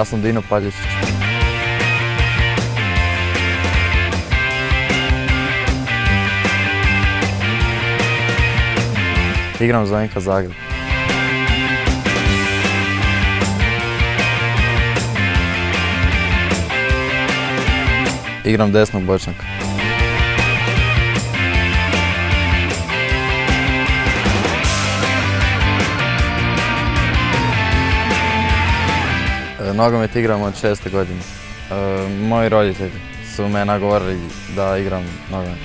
Ja sam Dino Palješić. Igram za NK Zagreb. Igram desnog bočnjaka. Nogomet igram od 6. godine. Moji roditelji su me nagovorili da igram nogomet.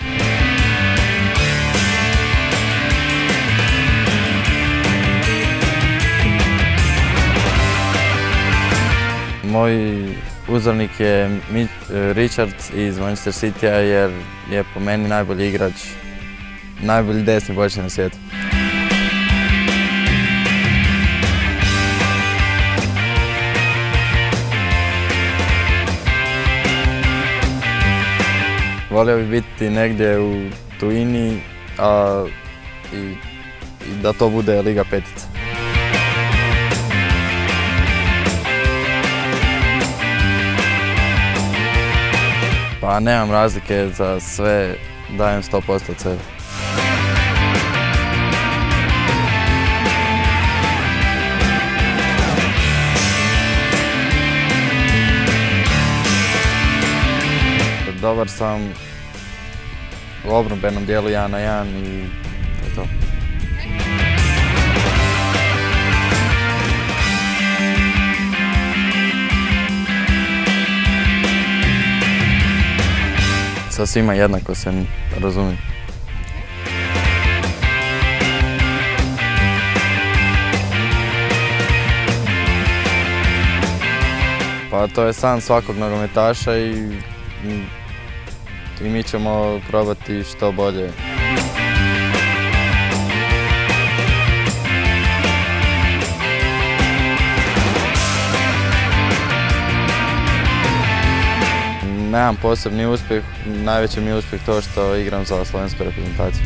Moj uzornik je Richard iz Manchester Citya jer je po meni najbolji igrač, najbolji desni bočni na svijetu. Volio bi biti negdje u tujini i da to bude Liga petica. Pa nemam razlike za sve, dajem 100% od sebe. Dobar sam u obrambenom dijelu 1 na 1 i to je to. Sa svima jednako se razumijem. Pa to je san svakog nogometaša i mi ćemo probati što bolje. Nemam posebni uspjeh, najveći mi je uspjeh to što igram za slovensku reprezentaciju.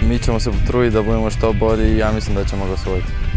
Mi ćemo se potruditi da budemo što bolji i ja mislim da ćemo ga osvojiti.